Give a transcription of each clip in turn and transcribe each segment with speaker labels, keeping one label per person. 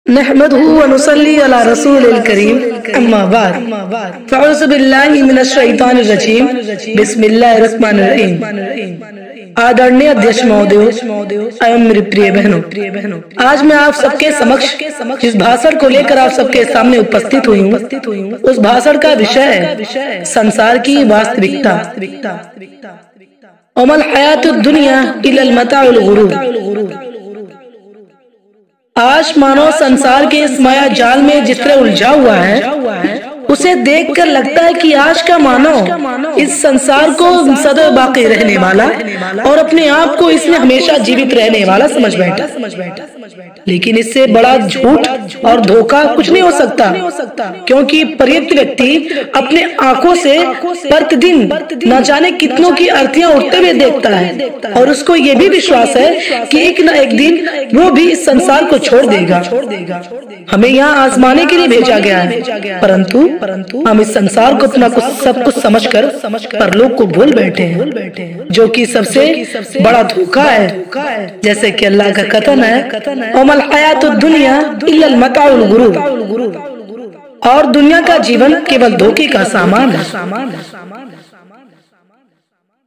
Speaker 1: नहमदुहु व नुसल्ली अला रसूलिल करीम अम्मा बाद फ़अऊज़ु बिल्लाहि मिनश शैतानिर रजीम बिस्मिल्लाहिर रहमानिर रहीम। आदरणीय अध्यक्ष महोदय एवं मेरी प्रिय बहनों, आज मैं आप सबके समक्ष जिस भाषण को लेकर आप सबके सामने उपस्थित हुई हूँ, उस भाषण का विषय है संसार की वास्तविकता। अमल हयातुद दुनिया इल्लल मताउल गुरूर। आज मानव संसार के इस माया जाल में जिस तरह उलझा हुआ है, उसे देखकर लगता है कि आज का मानव इस संसार को सदैव बाकी रहने वाला और अपने आप को इसमें हमेशा जीवित रहने वाला समझ बैठा। लेकिन इससे बड़ा झूठ और धोखा कुछ नहीं हो सकता, क्योंकि पर्याप्त व्यक्ति अपने आंखों से प्रतिदिन न जाने कितनों की अर्थियां उठते हुए देखता है और उसको ये भी विश्वास है कि एक न एक दिन वो भी इस संसार को छोड़ देगा। हमें यहाँ आजमाने के लिए भेजा गया है, परंतु हम इस संसार को अपना सब कुछ समझकर परलोक को भूल बैठे हैं, जो कि सबसे बड़ा धोखा है। जैसे कि अल्लाह का कथन है, अमल हयातुद दुनिया इल्लल मताउल गुरूर, और दुनिया का जीवन केवल धोखे का सामान है।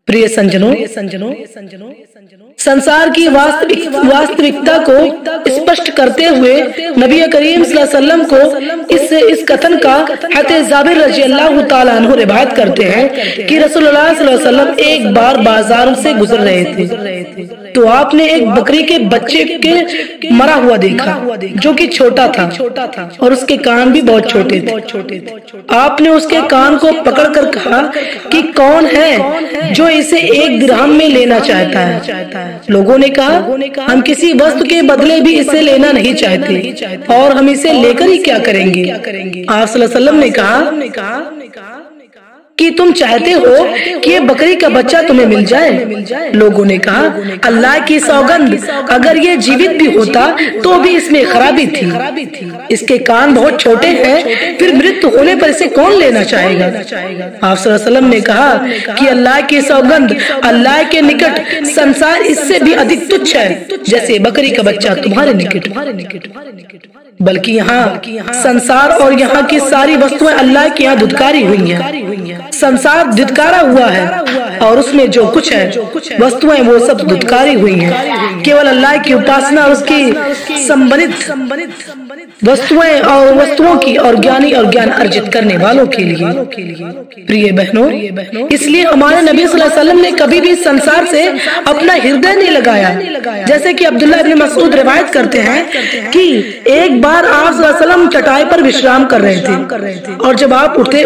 Speaker 1: प्रिय संजनों, संसार की वास्तविकता को स्पष्ट करते हुए नबी करीम सल्लल्लाहु अलैहि वसल्लम को इस कथन का हज़रत जाबिर रज़ियल्लाहु ताला अन्हु रिवायत करते हैं कि रसूलुल्लाह सल्लल्लाहु अलैहि वसल्लम एक बार बाजार से गुजर रहे थे, तो आपने एक बकरी के बच्चे के मरा हुआ देखा, जो कि छोटा था और उसके कान भी बहुत छोटे थे। आपने उसके कान को पकड़कर कहा कि कौन है जो इसे 1 दिरहम में लेना चाहता है। लोगों ने कहा, हम किसी वस्तु के बदले भी इसे लेना नहीं चाहते और हम इसे लेकर ही क्या करेंगे। आप सल्लल्लाहु अलैहि वसल्लम ने कहा कि तुम चाहते हो कि ये बकरी का बच्चा तुम्हें मिल जाए। लोगों ने कहा, अल्लाह की सौगंध, अगर ये जीवित भी होता तो भी इसमें खराबी थी। इसके कान बहुत छोटे हैं, फिर मृत्यु होने पर इसे कौन लेना चाहेगा। आप सल्लल्लाहु अलैहि वसल्लम ने कहा कि अल्लाह की सौगंध, अल्लाह के निकट संसार इससे भी अधिक तुच्छ है, जैसे बकरी का बच्चा तुम्हारे निकट। बल्कि यहाँ संसार और यहाँ की सारी वस्तुएं अल्लाह के यहाँ धुतकारी हुई हैं। संसार धिक्कारा हुआ है और उसमें जो कुछ है वस्तुएं वो सब धुतकारी हुई हैं। केवल अल्लाह की उपासना, उसकी संबंधित वस्तुएं और वस्तुओं की और ज्ञान अर्जित करने वालों के लिए। प्रिय बहनों, इसलिए हमारे नबी सल्लल्लाहु अलैहि वसल्लम ने कभी भी संसार से अपना हृदय नहीं लगाया। जैसे कि अब्दुल्लाह इब्न मसूद रिवायत करते हैं कि एक बार आप सल्लल्लाहु अलैहि वसल्लम चटाई पर विश्राम कर रहे थे और जब आप उठे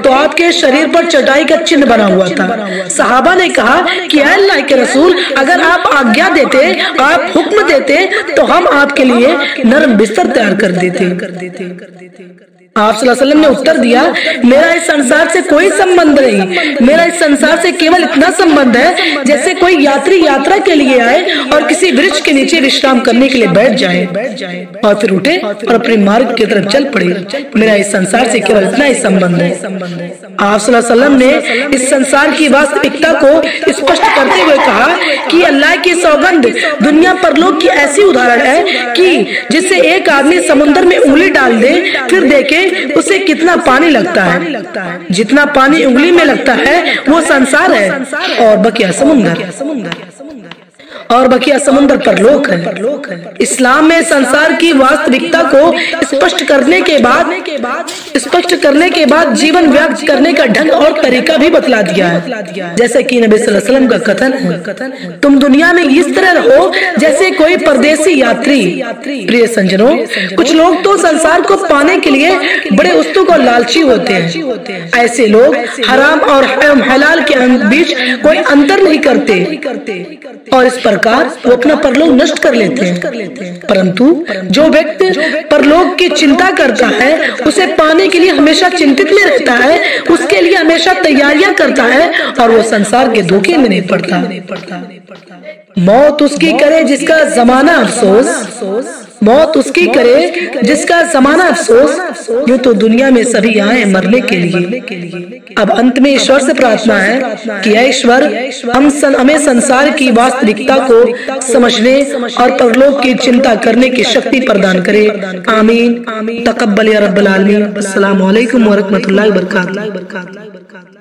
Speaker 1: तो आपके शरीर पर चटाई का चिन्ह बना हुआ था। सहाबा ने कहा कि अल्लाह के रसूल, अगर आप आज्ञा देते, आप हुक्म देते तो हम आपके लिए नरम बिस्तर तैयार कर देते। आप सल्लल्लाहु अलैहि वसल्लम ने उत्तर दिया, मेरा इस संसार से कोई संबंध नहीं। मेरा इस संसार से केवल इतना संबंध है जैसे कोई यात्री यात्रा के लिए आए और किसी वृक्ष के नीचे विश्राम करने के लिए बैठ जाए और फिर उठे और अपने मार्ग की तरफ चल पड़े। मेरा इस संसार से केवल इतना ही संबंध है। आप सल्लल्लाहु अलैहि वसल्लम ने इस संसार की वास्तविकता को स्पष्ट करते हुए कहा कि अल्लाह की सौगंध, दुनिया परलोक की ऐसी उदाहरण है कि जिससे एक आदमी समुद्र में उंगली डाल दे, फिर देखे उसे कितना पानी लगता है। जितना पानी उंगली में लगता है वो संसार है और बकिया समुद्र परलोक है। इस्लाम में संसार की वास्तविकता को स्पष्ट करने के बाद जीवन व्यक्त करने का ढंग और तरीका भी बतला दिया है। जैसे कि नबी सल्लल्लाहु अलैहि वसल्लम का कथन है, तुम दुनिया में इस तरह रहो जैसे कोई परदेसी यात्री। प्रिय संजनों, कुछ लोग तो संसार को पाने के लिए बड़े उत्सुक और लालची होते हैं। ऐसे लोग हराम और हलाल के बीच कोई अंतर नहीं करते और इस प्रकार वो अपना परलोक नष्ट कर लेते हैं। परंतु जो व्यक्ति परलोक की चिंता करता है, उसे पाने के लिए हमेशा चिंतित में रहता है, उसके लिए हमेशा तैयारियां करता है और वो संसार के धोखे में नहीं पड़ता। मौत उसकी करे जिसका जमाना अफसोस, मौत उसकी करे जिसका जमाना अफसोस। यूं तो दुनिया में सभी आए मरने के लिए। अब अंत में ईश्वर से प्रार्थना है कि ईश्वर हमें संसार की वास्तविकता को समझने और परलोक की चिंता करने की शक्ति प्रदान करे। आमीन। तकब्बल या रब्बल आलमीन। अस्सलामु अलैकुम व रहमतुल्लाहि व बरकातहू।